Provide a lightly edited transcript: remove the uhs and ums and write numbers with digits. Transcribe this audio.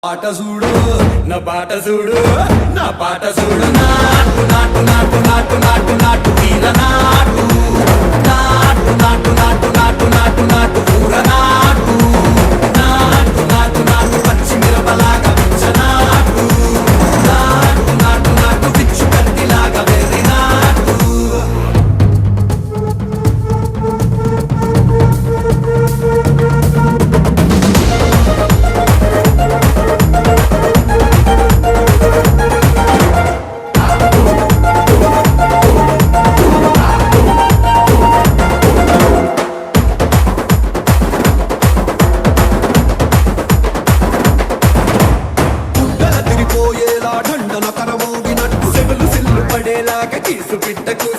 పాట చూడు నా పాట చూడు నా పాట చూడు నాటు నాటు నాటు నాటు నాటు నాటు వీర నాటు నాటు నాటు నాటు నాటు నాటు నాటు ఊర నాటు నాటు నాటు నాటు పచ్చి మిరపలాగా పిచ్చ నాటు నాటు నాటు నాటు పిచ్చు కత్తిలాగా వెర్రి నాటు తిరిపోయేలా ఢండన కరమోగినట్టు సెగలు సిల్లు పడేలాగా కీసు పిట్టకు